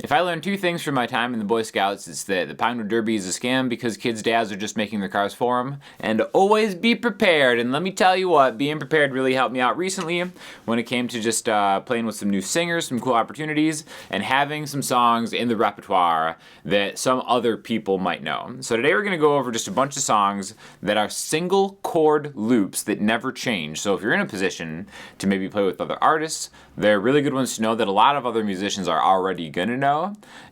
If I learned two things from my time in the Boy Scouts, it's that the Pinewood Derby is a scam because kids' dads are just making their cars for them, and always be prepared. And let me tell you what, being prepared really helped me out recently when it came to just playing with some new singers, some cool opportunities, and having some songs in the repertoire that some other people might know. So today we're going to go over just a bunch of songs that are single chord loops that never change. So if you're in a position to maybe play with other artists, they're really good ones to know that a lot of other musicians are already going to know,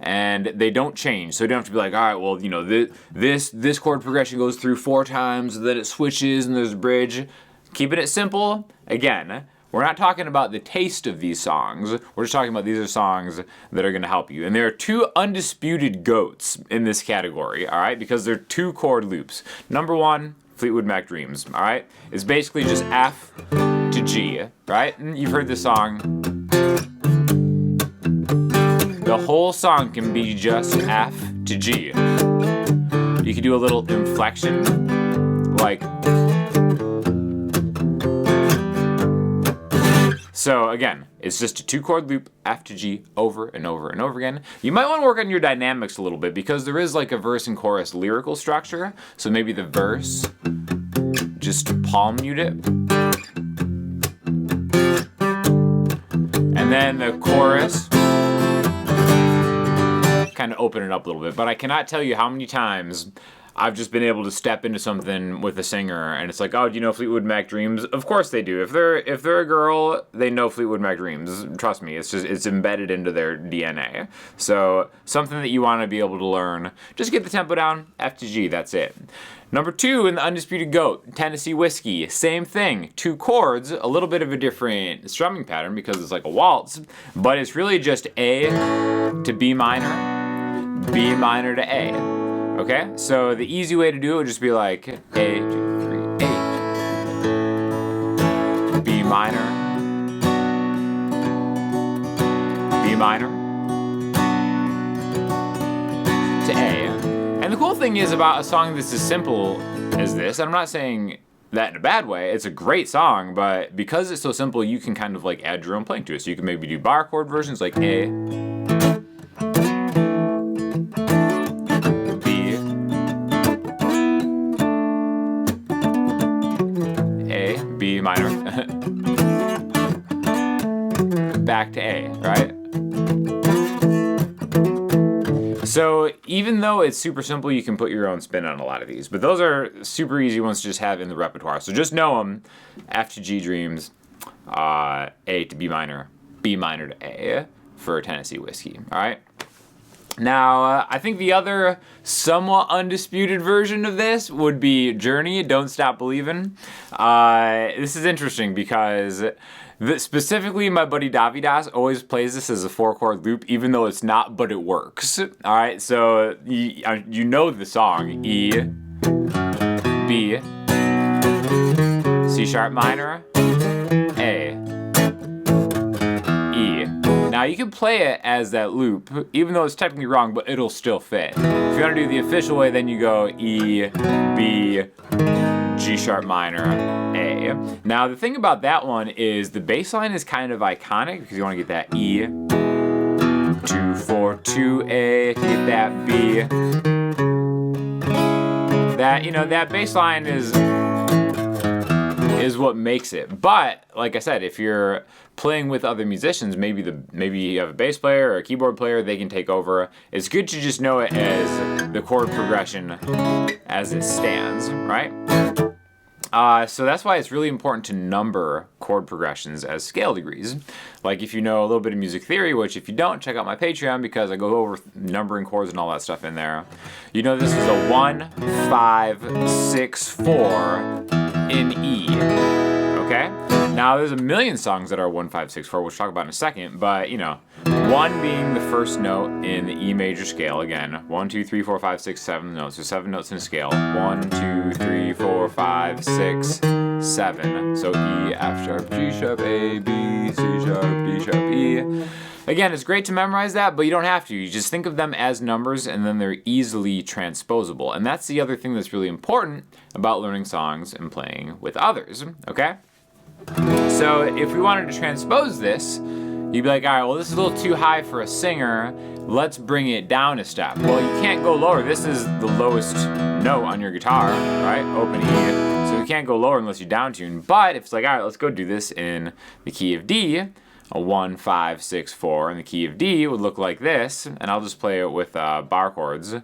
and they don't change. So you don't have to be like, all right, well, you know, this chord progression goes through 4 times, then it switches, and there's a bridge. Keeping it simple. Again, we're not talking about the taste of these songs. We're just talking about these are songs that are going to help you. And there are 2 undisputed GOATs in this category, all right, because they're 2 chord loops. Number 1, Fleetwood Mac Dreams, all right? It's basically just F to G, right? And you've heard this song. The whole song can be just F to G. You can do a little inflection, like. So again, it's just a 2-chord loop, F to G, over and over and over again. You might want to work on your dynamics a little bit because there is like a verse and chorus lyrical structure. So maybe the verse, just palm mute it. And then the chorus, kind of open it up a little bit. But I cannot tell you how many times I've just been able to step into something with a singer and it's like, oh, do you know Fleetwood Mac Dreams? Of course they do. If they're a girl, they know Fleetwood Mac Dreams. Trust me, it's embedded into their DNA. So something that you want to be able to learn. Just get the tempo down, F to G, that's it. Number 2 in the undisputed GOAT, Tennessee Whiskey. Same thing, 2 chords, a little bit of a different strumming pattern because it's like a waltz, but it's really just A to B minor, B minor to A. Okay, so the easy way to do it would just be like A, 2, 3, A, B minor, B minor, to A. And the cool thing is about a song that's as simple as this, and I'm not saying that in a bad way, it's a great song, but because it's so simple, you can kind of like add your own playing to it. So you can maybe do bar chord versions like A, B minor, back to A, right? So even though it's super simple, you can put your own spin on a lot of these, but those are super easy ones to just have in the repertoire. So just know them, F to G Dreams, A to B minor to A for Tennessee Whiskey, all right? Now, I think the other somewhat undisputed version of this would be Journey, Don't Stop Believin'. This is interesting because specifically my buddy Davidas always plays this as a 4-chord loop, even though it's not, but it works. All right, so you know the song, E, B, C sharp minor, A, E. Now you can play it as that loop, even though it's technically wrong, but it'll still fit. If you want to do the official way, then you go E, B, G sharp minor, A. Now the thing about that one is the bass line is kind of iconic because you want to get that E, 2, 4, 2, A, to get that B. That bass line is what makes it. But like I said, if you're playing with other musicians, maybe you have a bass player or a keyboard player, they can take over. It's good to just know it as the chord progression as it stands, right? So that's why it's really important to number chord progressions as scale degrees. Like if you know a little bit of music theory, which if you don't, check out my Patreon because I go over numbering chords and all that stuff in there. You know this is a 1, 5, 6, 4 in E, okay? Now there's a million songs that are 1, 5, 6, 4, which we'll talk about in a second, but 1 being the first note in the E major scale. Again, 1, 2, 3, 4, 5, 6, 7 notes. So 7 notes in a scale. 1, 2, 3, 4, 5, 6, 7. So E, F sharp, G sharp, A, B, C sharp, D sharp, E. Again, it's great to memorize that, but you don't have to. You just think of them as numbers and then they're easily transposable. And that's the other thing that's really important about learning songs and playing with others, okay? So if we wanted to transpose this, you'd be like, all right, well, this is a little too high for a singer. Let's bring it down a step. Well, you can't go lower. This is the lowest note on your guitar, right? Open E. So you can't go lower unless you down tune. But if it's like, all right, let's go do this in the key of D, a 1, 5, 6, 4, and the key of D would look like this, and I'll just play it with bar chords.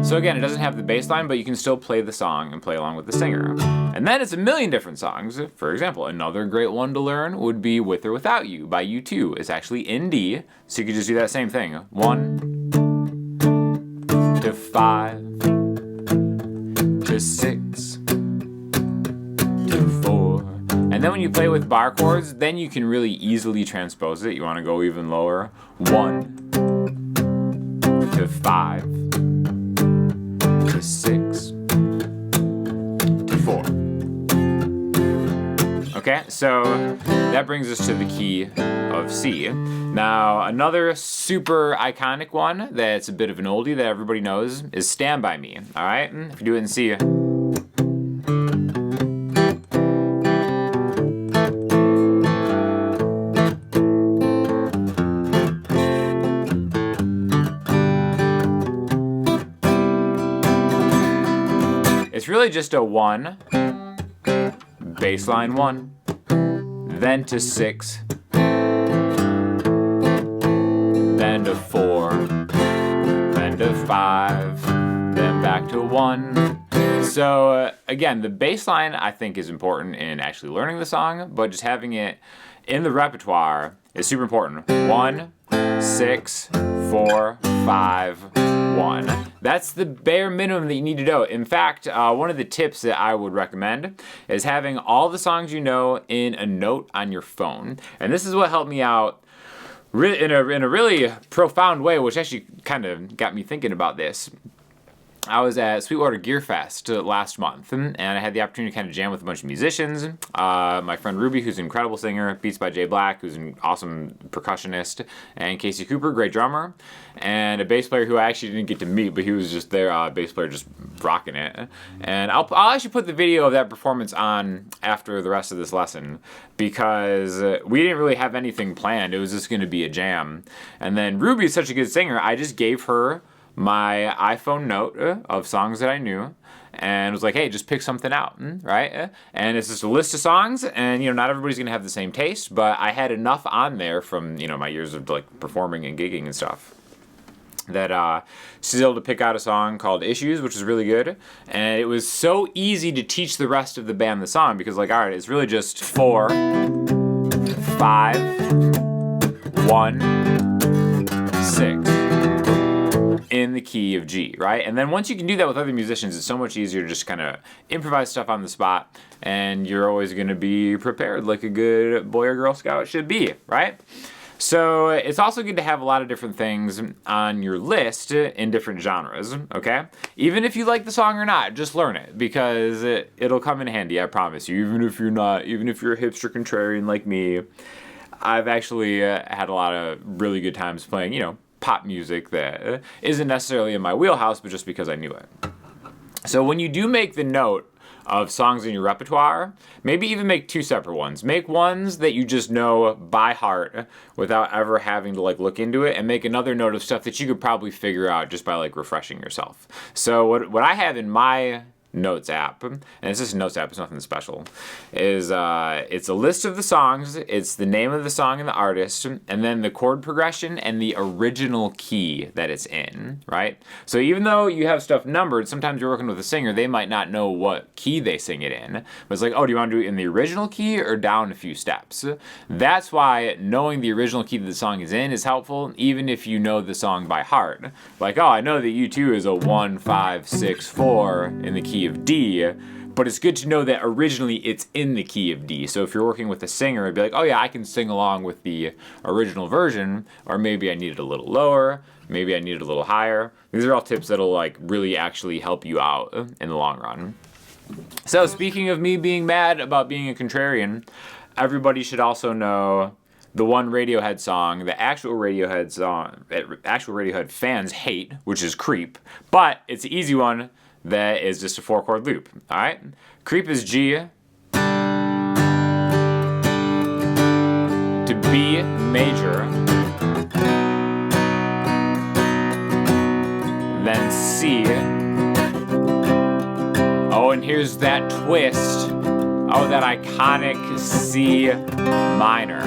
So again, it doesn't have the bass line, but you can still play the song and play along with the singer. And then it's a million different songs. For example, another great one to learn would be With or Without You by U2. It's actually in D, so you could just do that same thing. 1 to 5 to 6 to 4. And then when you play with bar chords, then you can really easily transpose it. You want to go even lower. 1 to 5 to 6 to 4. Okay, so that brings us to the key of C. Now, another super iconic one that's a bit of an oldie that everybody knows is Stand By Me, all right? If you do it in C. It's really just a 1, bass line 1, then to 6, then to 4, then to 5, then back to 1. So again, the bass line I think is important in actually learning the song, but just having it in the repertoire is super important. 1, 6, 4, 5, 1. That's the bare minimum that you need to know. In fact, one of the tips that I would recommend is having all the songs you know in a note on your phone. And this is what helped me out in a really profound way, which actually kind of got me thinking about this. I was at Sweetwater Gear Fest last month, and I had the opportunity to kind of jam with a bunch of musicians. My friend Rubi, who's an incredible singer, beats by JBlack, who's an awesome percussionist, and Casey Cooper, great drummer, and a bass player who I actually didn't get to meet, but he was just there, bass player just rocking it. And I'll actually put the video of that performance on after the rest of this lesson, because we didn't really have anything planned. It was just going to be a jam. And then Ruby is such a good singer, I just gave her my iPhone note of songs that I knew, and was like, hey, just pick something out, right? And it's just a list of songs, and not everybody's gonna have the same taste, but I had enough on there from my years of like performing and gigging and stuff that she's able to pick out a song called Issues, which is really good. And it was so easy to teach the rest of the band the song, because like, all right, it's really just 4, 5, 1, 6. In the key of G, right? And then once you can do that with other musicians, it's so much easier to just kind of improvise stuff on the spot, and you're always going to be prepared like a good boy or girl scout should be, right? So it's also good to have a lot of different things on your list in different genres, okay? Even if you like the song or not, just learn it, because it'll come in handy, I promise you. Even if you're a hipster contrarian like me, I've actually had a lot of really good times playing, pop music that isn't necessarily in my wheelhouse, but just because I knew it. So when you do make the note of songs in your repertoire, maybe even make 2 separate ones. Make ones that you just know by heart without ever having to like look into it, and make another note of stuff that you could probably figure out just by like refreshing yourself. So what I have in my Notes app, and it's just a Notes app, it's nothing special, is it's a list of the songs, it's the name of the song and the artist, and then the chord progression and the original key that it's in, right? So even though you have stuff numbered, sometimes you're working with a singer, they might not know what key they sing it in, but it's like, oh, do you want to do it in the original key or down a few steps? That's why knowing the original key that the song is in is helpful, even if you know the song by heart. Like, oh, I know that U2 is a 1, 5, 6, 4 in the key of D, but it's good to know that originally it's in the key of D. So if you're working with a singer, it'd be like, oh yeah, I can sing along with the original version, or maybe I need it a little lower, maybe I need it a little higher. These are all tips that'll like really actually help you out in the long run. So speaking of me being mad about being a contrarian, everybody should also know the one Radiohead song, the actual Radiohead fans hate, which is Creep, but it's an easy one that is just a 4-chord loop. All right, creep is G to B major, then C. Oh, and here's that twist. Oh, that iconic C minor.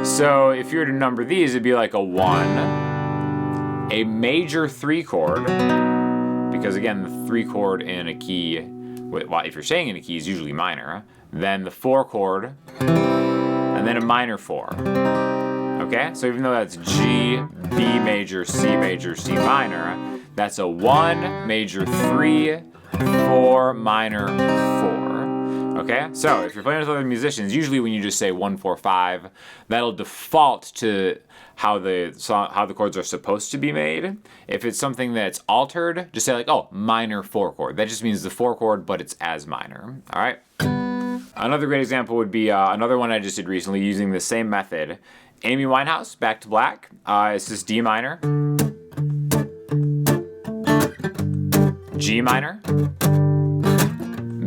So if you were to number these, it'd be like a 1, a major 3 chord, because again, the 3 chord in a key, well, if you're staying in a key, is usually minor, then the 4 chord, and then a minor 4. Okay, so even though that's G, B major, C minor, that's a 1, major 3, 4, minor 4. Okay, so if you're playing with other musicians, usually when you just say 1, 4, 5, that'll default to how the chords are supposed to be made. If it's something that's altered, just say like, oh, minor 4 chord. That just means the 4 chord, but it's as minor. All right. Another great example would be another one I just did recently using the same method. Amy Winehouse, Back to Black. It's just D minor, G minor,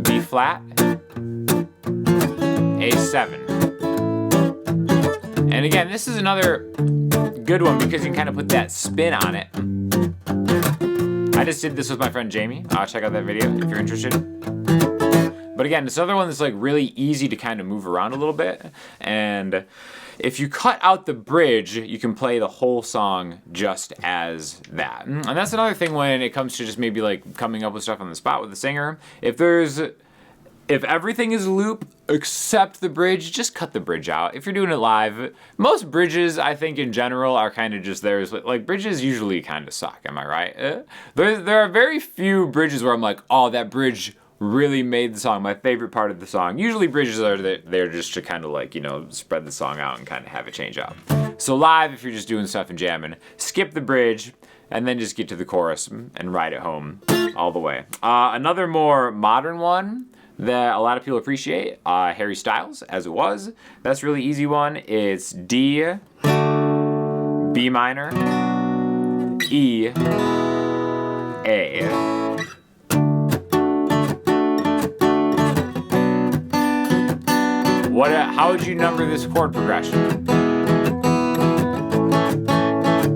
B flat, A7. And again, this is another good one because you can kind of put that spin on it. I just did this with my friend Jamie. Check out that video if you're interested. But again, this other one that's like really easy to kind of move around a little bit. And if you cut out the bridge, you can play the whole song just as that. And that's another thing when it comes to just maybe like coming up with stuff on the spot with the singer. If everything is a loop except the bridge, just cut the bridge out. If you're doing it live, most bridges, I think in general, are kind of just there. Like bridges usually kind of suck, am I right? There are very few bridges where I'm like, oh, that bridge really made the song, my favorite part of the song. Usually bridges are there just to kind of like, you know, spread the song out and kind of have it change up. So live, if you're just doing stuff and jamming, skip the bridge and then just get to the chorus and ride it home all the way. Another more modern one that a lot of people appreciate, Harry Styles, As It Was. That's a really easy one. It's D, B minor, E, A. How would you number this chord progression?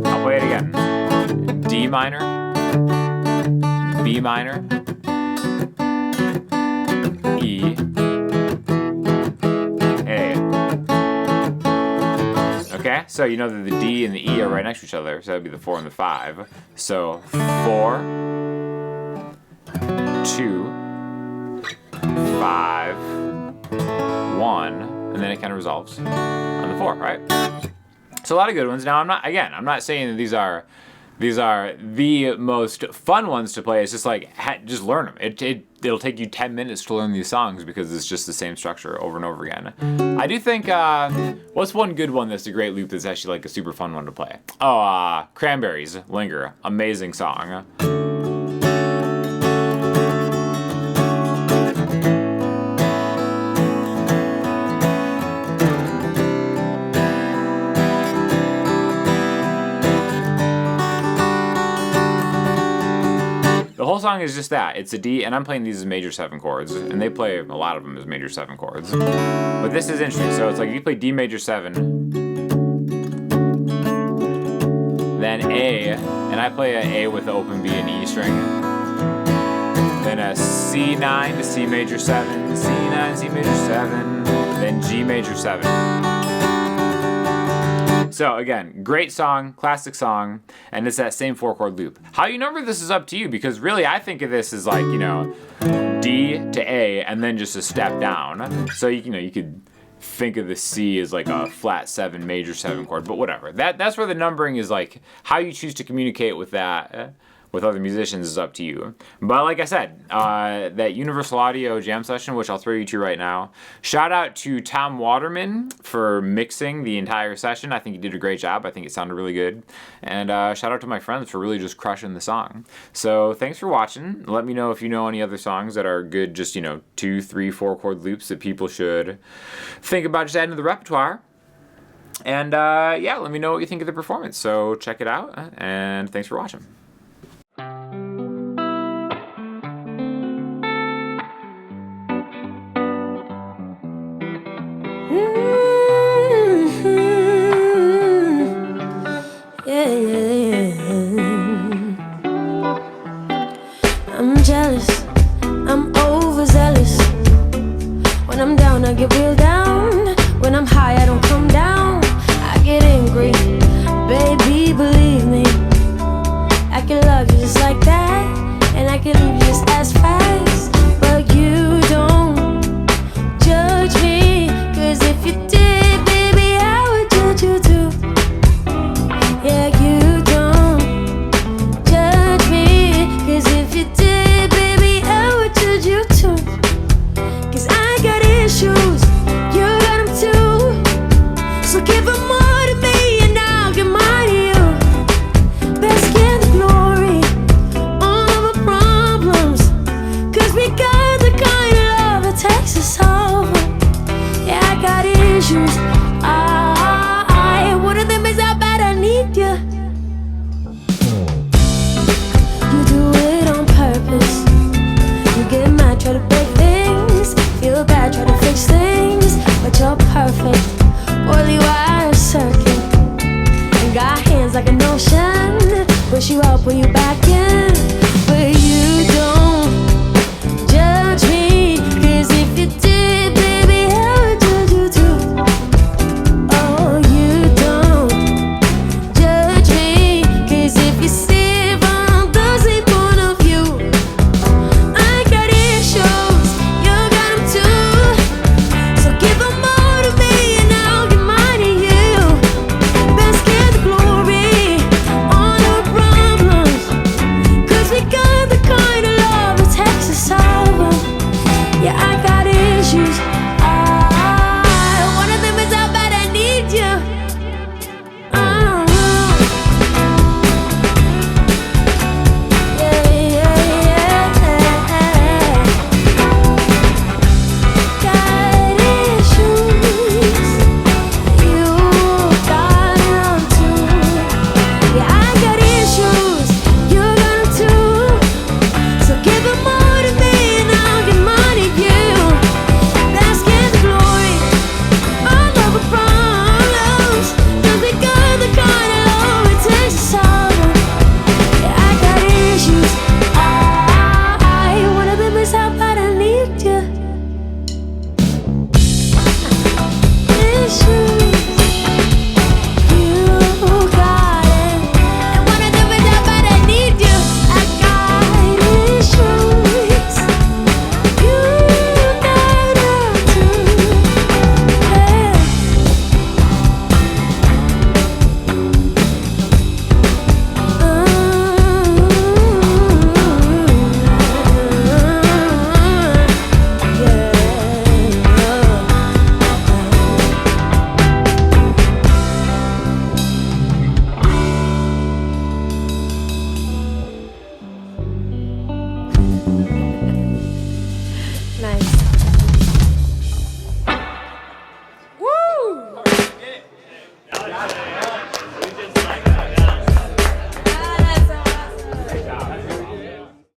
I'll play it again. D minor, B minor, E, A. Okay, so you know that the D and the E are right next to each other, so that'd be the 4 and the 5. So 4, 2, 5, 1, and then it kind of resolves on the 4, right? So a lot of good ones. Now I'm not saying that these are the most fun ones to play. It's just like just learn them. It'll take you 10 minutes to learn these songs because it's just the same structure over and over again. I do think what's one good one that's a great loop that's actually like a super fun one to play? Oh, Cranberries Linger, amazing song. The whole song is just that. It's a D, and I'm playing these as major 7 chords, and they play a lot of them as major 7 chords. But this is interesting. So it's like if you play D major 7, then A, and I play an A with the open B and E string, then a C9 to C major 7, C9, C major 7, then G major 7. So again, great song, classic song, and it's that same 4-chord loop. How you number this is up to you, because really I think of this as like, you know, D to A and then just a step down. So you could think of the C as like a flat 7 major 7 chord, but whatever. That's where the numbering is, like how you choose to communicate with that with other musicians is up to you. But like I said, that Universal Audio jam session, which I'll throw you to right now, shout out to Tom Waterman for mixing the entire session. I think he did a great job. I think it sounded really good. And shout out to my friends for really just crushing the song. So thanks for watching. Let me know if you know any other songs that are good, just, 2, 3, 4 chord loops that people should think about just adding to the repertoire. And yeah, let me know what you think of the performance. So check it out, and thanks for watching.